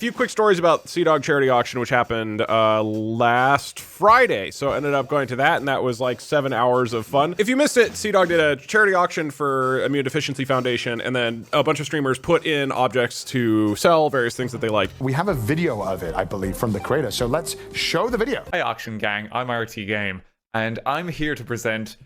Few quick stories about Sea Dog charity auction, which happened last Friday. So I ended up going to that, and that was like 7 hours of fun. If you missed it, Sea Dog did a charity auction for Immune Deficiency Foundation, and then a bunch of streamers put in objects to sell various things that they like. We have a video of it, I believe, from the creator. So let's show the video. Hi, Auction Gang. I'm RT Game, and I'm here to present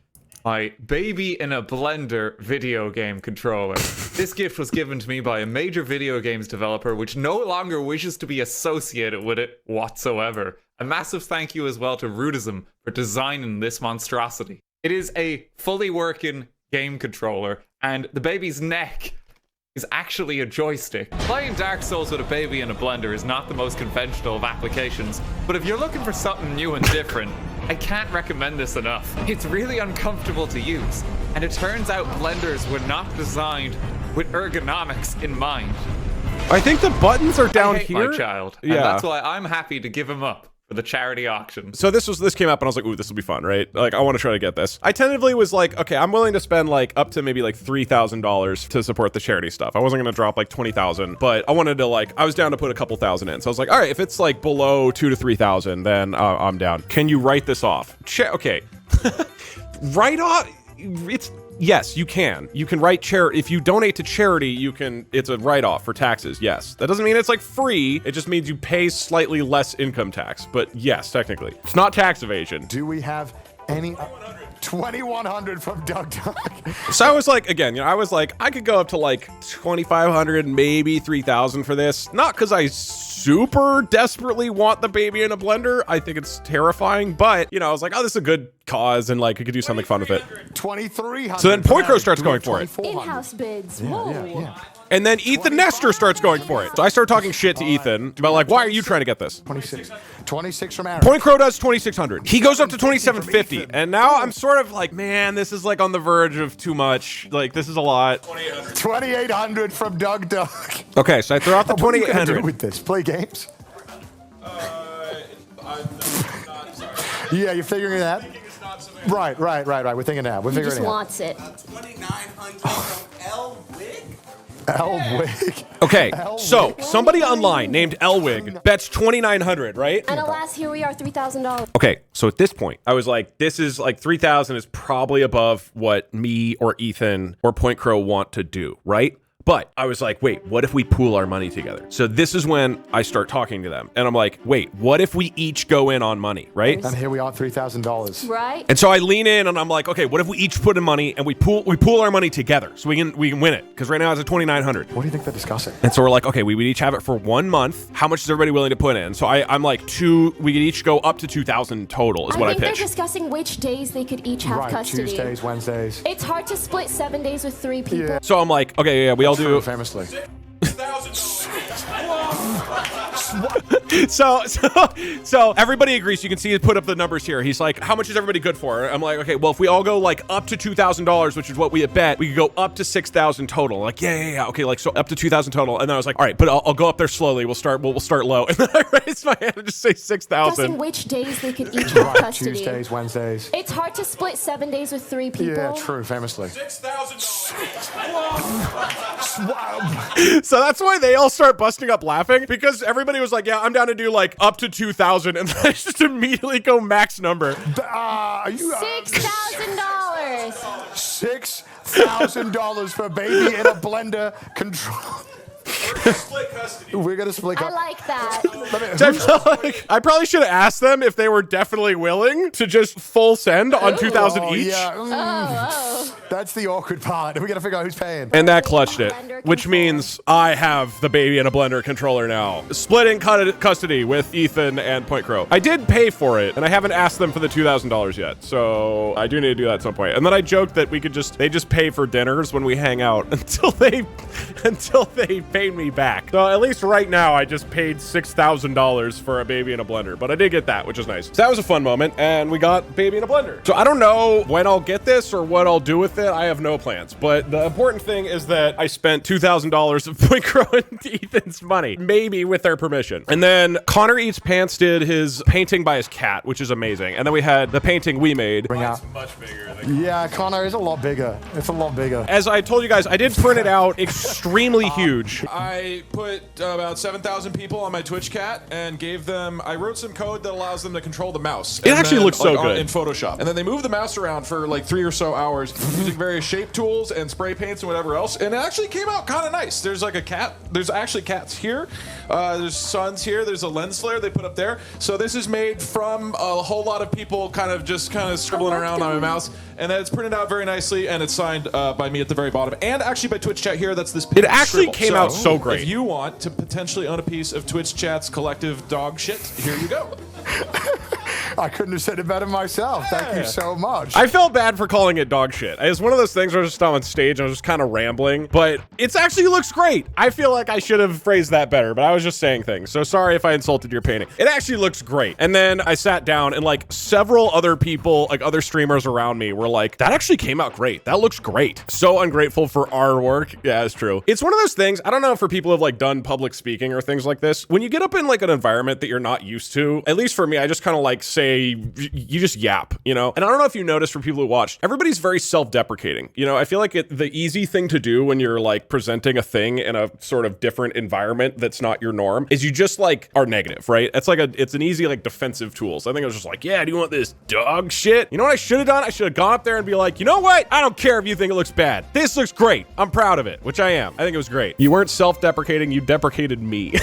my Baby in a Blender video game controller. This gift was given to me by a major video games developer which no longer wishes to be associated with it whatsoever. A massive thank you as well to Rudism for designing this monstrosity. It is a fully working game controller, and the baby's neck is actually a joystick. Playing Dark Souls with a baby in a blender is not the most conventional of applications, but if you're looking for something new and different, I can't recommend this enough. It's really uncomfortable to use, and it turns out blenders were not designed with ergonomics in mind. I think the buttons are down I hate here. my child, and that's why I'm happy to give him up for the charity auction. So this came up and I was like, ooh, this will be fun, right? Like, I want to try to get this. I tentatively was like, okay, I'm willing to spend like up to maybe like $3,000 to support the charity stuff. I wasn't going to drop like 20,000, but I wanted to like, I was down to put a couple thousand in. So I was like, all right, if it's like below 2,000 to 3,000, then I'm down. Can you write this off? Okay. Write off, yes, you can. You can write if you donate to charity, it's a write-off for taxes, yes. That doesn't mean it's like free, it just means you pay slightly less income tax. But yes, technically. It's not tax evasion. Do we have any... 2,100 from Doug Duck. So I was like, again, I was like, I could go up to like 2,500, maybe 3,000 for this. Not because I super desperately want the baby in a blender. I think it's terrifying, but I was like, oh, this is a good cause, and like, I could do something fun with it. 2,300. So then Pointcrow starts going for it. In-house bids. Whoa. Yeah. And then Ethan Nestor starts going for it. So I start talking shit to Ethan about like, why are you trying to get this? 26 from Aaron. Pointcrow does 2,600. He goes up to 2,750. And now I'm sort of like, man, this is like on the verge of too much. Like, this is a lot. 2,800 from Doug Duck. Okay, so I throw out the What are you gonna 2,800. do with this? Play games? I'm not sorry. Yeah, you're figuring it out? Right. We're thinking now. We're He figuring just it out. wants it. 2,900 from Elwig. Elwig. Okay, so somebody online named Elwig bets 2,900, right? And alas, here we are, $3,000. Okay, so at this point, I was like, this is like 3,000 is probably above what me or Ethan or Pointcrow want to do, right? But I was like, wait, what if we pool our money together? So this is when I start talking to them. And I'm like, wait, what if we each go in on money, right? And here we are, $3,000. Right? And so I lean in and I'm like, okay, what if we each put in money and we pool our money together so we can win it? Because right now it's at 2,900. What do you think they're discussing? And so we're like, okay, we would each have it for 1 month. How much is everybody willing to put in? So I'm like, we could each go up to 2,000 total is what I think they're pitched. discussing which days they could each have Right, custody. Tuesdays, Wednesdays. It's hard to split 7 days with 3 people. Yeah. So I'm like, okay, yeah, we all do. Famously. 6,000. So everybody agrees. You can see he put up the numbers here. He's like, how much is everybody good for? I'm like, okay, well, if we all go like up to $2,000, which is what we had bet, we could go up to 6,000 total. Like, yeah. Okay, like so up to 2,000 total. And then I was like, all right, but I'll go up there slowly. We'll start low. And then I raised my hand and just say Discussing 6,000. which days they could each have Right, custody. Tuesdays, Wednesdays. It's hard to split 7 days with 3 people. Yeah, true, famously. 6,000. So that's why they all start busting up laughing, because everybody was like, yeah, I'm down to do like up to 2,000. And then I just immediately go max number. Are you $6,000. $6,000 for baby in a blender control? Split custody. We're gonna split I up. like that. I probably should have asked them if they were definitely willing to just full send on 2,000 Oh, each. yeah. Oh. That's the awkward part. We gotta figure out who's paying. And that clutched it, which means I have the baby in a blender controller now. Splitting custody with Ethan and Pointcrow. I did pay for it, and I haven't asked them for the $2,000 yet, so I do need to do that at some point. And then I joked that they just pay for dinners when we hang out until they pay me back. So at least right now, I just paid $6,000 for a baby in a blender, but I did get that, which is nice. So that was a fun moment, and we got baby in a blender. So I don't know when I'll get this or what I'll do with it. it, I have no plans. But the important thing is that I spent $2,000 of Poincro and Ethan's money, maybe with their permission. And then Connor Eats Pants did his painting by his cat, which is amazing. And then we had the painting we made. Bring out. Much bigger than Yeah, Connor is a lot bigger. It's a lot bigger. As I told you guys, I did print it out extremely huge. I put about 7,000 people on my Twitch cat and gave them, I wrote some code that allows them to control the mouse. It actually looks so good. In Photoshop. And then they move the mouse around for like 3 or so hours using various shape tools and spray paints and whatever else. And it actually came out kind of nice. There's like a cat. There's actually cats here. There's suns here. There's a lens flare they put up there. So this is made from a whole lot of people kind of scribbling around on my mouse. And then it's printed out very nicely and it's signed by me at the very bottom. And actually by Twitch Chat here, that's this It actually came out so great. If you want to potentially own a piece of Twitch Chat's collective dog shit, here you go. I couldn't have said it better myself. Thank you so much. I felt bad for calling it dog shit. It's one of those things where I was just on stage and I was just kind of rambling, but it actually looks great. I feel like I should have phrased that better, but I was just saying things. So sorry if I insulted your painting. It actually looks great. And then I sat down and like several other people, like other streamers around me were like, that actually came out great. That looks great. So ungrateful for our work. Yeah, it's true. It's one of those things, I don't know for people who have like done public speaking or things like this. When you get up in like an environment that you're not used to, at least for me, I just kind of like say, you just yap, you know? And I don't know if you noticed for people who watched, everybody's very self-deprecating. You know, I feel like the easy thing to do when you're like presenting a thing in a sort of different environment that's not your norm is you just like are negative, right? It's an easy like defensive tool. So I think I was just like, yeah, do you want this dog shit? You know what I should have done? I should have gone up there and be like, you know what? I don't care if you think it looks bad. This looks great. I'm proud of it, which I am. I think it was great. You weren't self-deprecating, you deprecated me.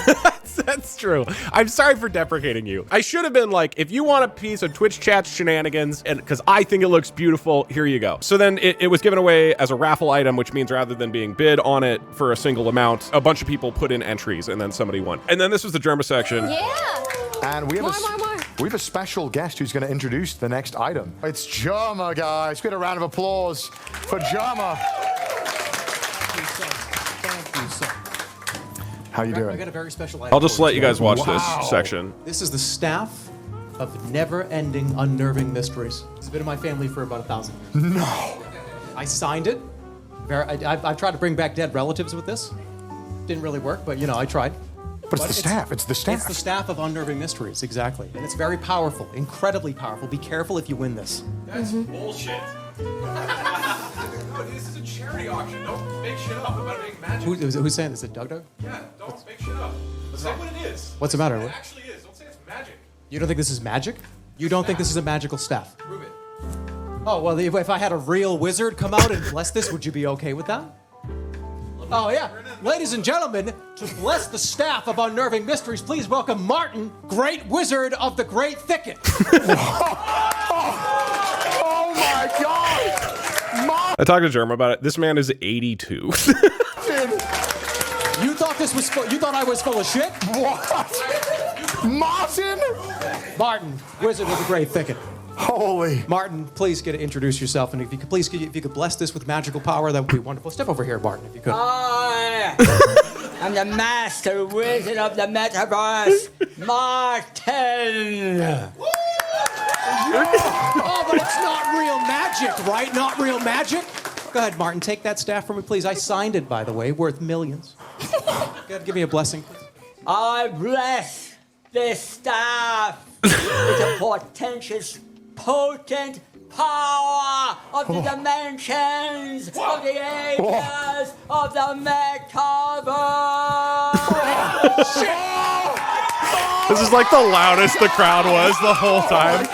That's true. I'm sorry for deprecating you. I should have been like, if you want a piece of Twitch Chat shenanigans, and because I think it looks beautiful, here you go. So then it was given away as a raffle item, which means rather than being bid on it for a single amount, a bunch of people put in entries and then somebody won. And then this was the Germa section. Yeah. And we have More. we have a special guest who's going to introduce the next item. It's Germa, guys. Get a round of applause for Germa. Thank you, sir. How you I doing? got a very special item. I'll just for let you guys watch Wow. this section. This is the staff of never-ending, unnerving mysteries. It's been in my family for about 1,000 years. No. I signed it. I've tried to bring back dead relatives with this. Didn't really work, but you know, I tried. But it's the staff. It's the staff. It's the staff of Unnerving Mysteries, exactly. And it's very powerful, incredibly powerful. Be careful if you win this. That's bullshit. No, this is a charity auction. Don't make shit up about making magic. Who's saying this? Is it Doug? Yeah, don't make shit up. Say what it is. What's the matter? It actually is. Don't say it's magic. You don't think this is magic? You don't think this is a magical staff? Prove it. Oh, well, if I had a real wizard come out and bless this, would you be okay with that? Oh, yeah. Ladies and gentlemen, to bless the staff of Unnerving Mysteries, please welcome Martin, Great Wizard of the Great Thicket. Oh my God! I talked to Germa about it. This man is 82. You thought this was you thought I was full of shit? What? Martin? Martin, Wizard of the Great Thicket. Holy. Martin, please get to introduce yourself, and if you could bless this with magical power, that would be wonderful. Step over here, Martin, if you could. I'm the master wizard of the metaverse, Martin. Oh, but it's not real magic, right? Not real magic? Go ahead, Martin, take that staff from me, please. I signed it, by the way, worth millions. Go ahead, give me a blessing, please. I bless this staff with a portentous, potent power of the dimensions, of the ages, of the metaverse. This is like the loudest the crowd was the whole time.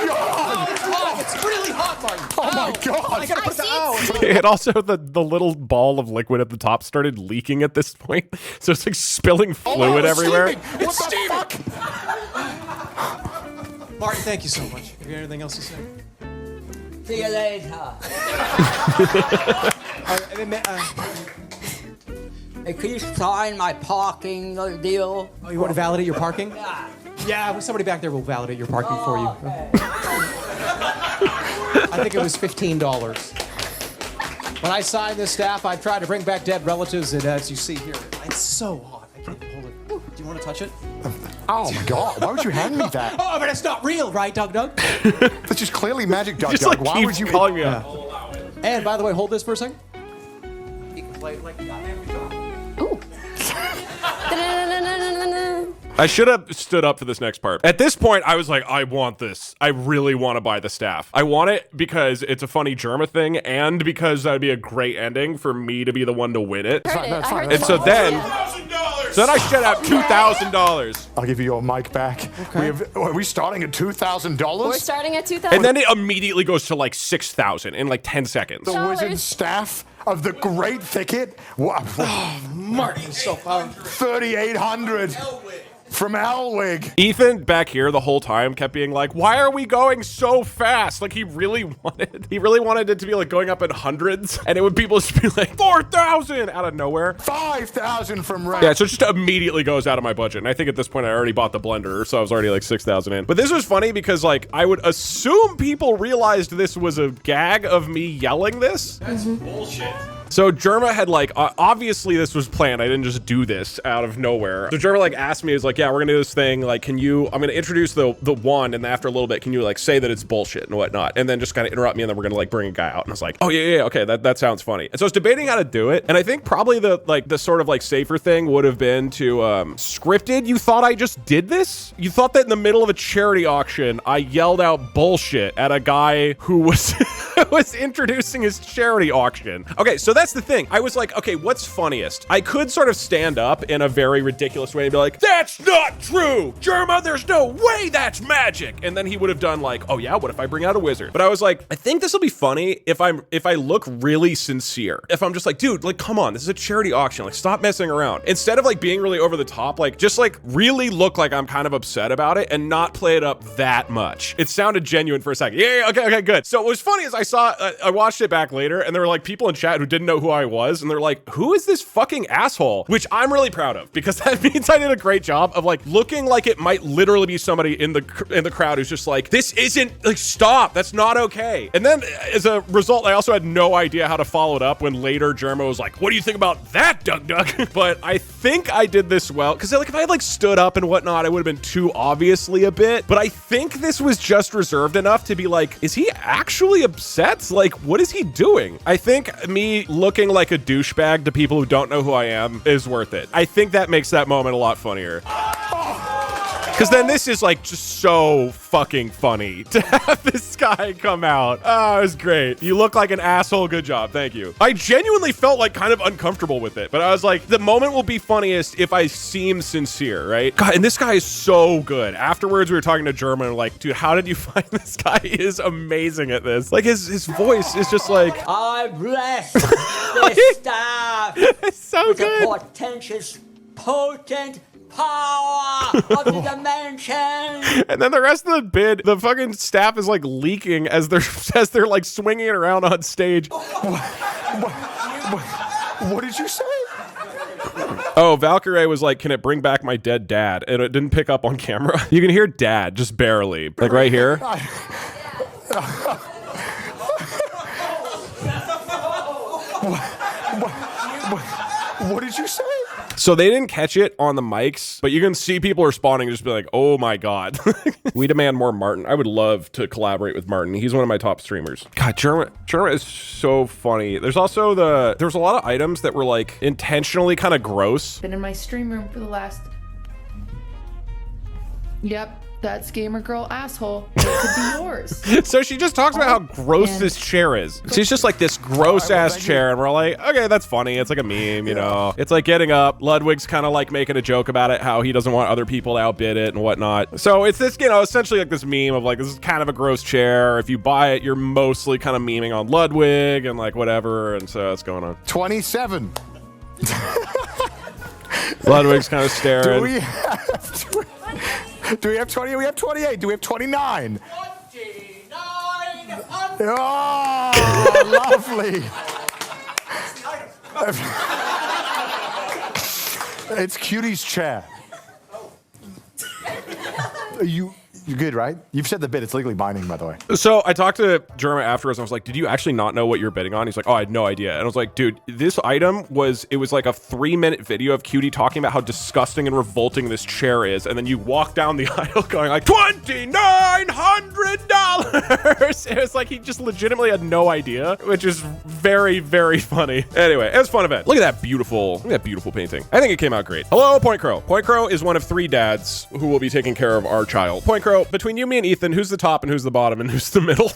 It's really hot, Martin. Oh my God. I gotta put the ow. And also the little ball of liquid at the top started leaking at this point. So it's like spilling fluid everywhere. It's steaming. Martin, thank you so much. Have you got anything else to say? See you later. Hey, could you sign my parking deal? Oh, you want to validate your parking? Yeah. Yeah, somebody back there will validate your parking for you. Okay. I think it was $15. When I signed this staff, I tried to bring back dead relatives, and as you see here, it's so hot. I can't hold it. Do you want to touch it? Oh my God. Why would you hand me that? Oh, but it's not real, right, Doug? That's just clearly magic, Doug. Just Doug. like Why keep would you? calling me out. And by the way, hold this for a second. You can play it like that. Ooh. Da-da-da-da-da-da-da. I should have stood up for this next part. At this point, I was like, I want this. I really want to buy the staff. I want it because it's a funny Germa thing and because that'd be a great ending for me to be the one to win it. Heard it. that's I fine. heard And the so song. then, $1,000. so then I shut out $2,000. I'll give you your mic back. Are we starting at $2,000? We're starting at 2,000. And then it immediately goes to like 6,000 in like 10 seconds. The $6. wizard staff of the Great Thicket. Wow. Martin's so fun. 3,800 from Elwig. Ethan back here the whole time kept being like, why are we going so fast? Like he really wanted it to be like going up in hundreds and it would people just be like 4,000 out of nowhere. 5,000 from Red. Yeah, so it just immediately goes out of my budget. And I think at this point I already bought the blender, so I was already like 6,000 in. But this was funny because like I would assume people realized this was a gag of me yelling this. That's bullshit. So Germa had like, obviously this was planned. I didn't just do this out of nowhere. So Germa like asked me, he was like, yeah, we're gonna do this thing. Like, I'm gonna introduce the one, and then after a little bit, can you like say that it's bullshit and whatnot? And then just kind of interrupt me, and then we're gonna like bring a guy out. And I was like, oh yeah, okay, that sounds funny. And so I was debating how to do it. And I think probably the sort of like safer thing would have been to scripted. You thought I just did this? You thought that in the middle of a charity auction, I yelled out bullshit at a guy who was was introducing his charity auction. Okay, so that's the thing. I was like, okay, what's funniest? I could sort of stand up in a very ridiculous way and be like, that's not true! Germa, there's no way that's magic! And then he would have done like, oh yeah, what if I bring out a wizard? But I was like, I think this will be funny if I look really sincere. If I'm just like, dude, like, come on, this is a charity auction. Like, stop messing around. Instead of like being really over the top, like, just like really look like I'm kind of upset about it and not play it up that much. It sounded genuine for a second. Yeah, okay, good. So what was funny is I watched it back later and there were like people in chat who didn't know who I was and they're like, who is this fucking asshole? Which I'm really proud of because that means I did a great job of like looking like it might literally be somebody in the crowd who's just like, this isn't, like, stop, that's not okay. And then as a result, I also had no idea how to follow it up when later Germa was like, what do you think about that, Doug? But I think I did this well because like if I had like stood up and whatnot, I would have been too obviously a bit. But I think this was just reserved enough to be like, is he actually upset? Like, what is he doing? I think me looking like a douchebag to people who don't know who I am is worth it. I think that makes that moment a lot funnier. Because then this is like just so fucking funny to have this guy come out. Oh, it was great. You look like an asshole. Good job. Thank you. I genuinely felt like kind of uncomfortable with it, but I was like, the moment will be funniest if I seem sincere, right? God, and this guy is so good. Afterwards, we were talking to German, like, dude, how did you find this guy? He is amazing at this. Like his voice is just like, I bless the staff it's so with good. the portentous, potent power of the dimension. And then the rest of the bid, the fucking staff is like leaking as they're like swinging it around on stage. What did you say? Oh, Valkyrie was like, can it bring back my dead dad? And it didn't pick up on camera. You can hear dad just barely, like right here. What did you say? So they didn't catch it on the mics, but you can see people responding, just be like, oh my God. We demand more Martin. I would love to collaborate with Martin. He's one of my top streamers. God, Germa is so funny. There's also there's a lot of items that were like intentionally kind of gross. Been in my stream room for the last... Yep, that's gamer girl asshole. It could be yours. So she just talks about how gross And- this chair is. She's just like this gross ass thank chair, and we're like, okay, that's funny. It's like a meme, you know. It's like getting up. Ludwig's kind of like making a joke about it, how he doesn't want other people to outbid it and whatnot. So it's this, you know, essentially like this meme of like, this is kind of a gross chair. If you buy it, you're mostly kind of memeing on Ludwig and like whatever. And so that's going on. 27. Ludwig's kind of staring. Do we have 20? We have 28. Do we have 29? Oh, lovely. It's Cutie's chair. You're good, right? You've said the bid. It's legally binding, by the way. So I talked to Jeremy afterwards and I was like, did you actually not know what you're bidding on? He's like, oh, I had no idea. And I was like, dude, this item was like a 3-minute video of Cutie talking about how disgusting and revolting this chair is. And then you walk down the aisle going like, $2,900. It was like he just legitimately had no idea, which is very, very funny. Anyway, it was a fun event. Look at that beautiful painting. I think it came out great. Hello, Point Crow. Point Crow is one of 3 dads who will be taking care of our child. Point Crow, between you, me, and Ethan, who's the top and who's the bottom and who's the middle?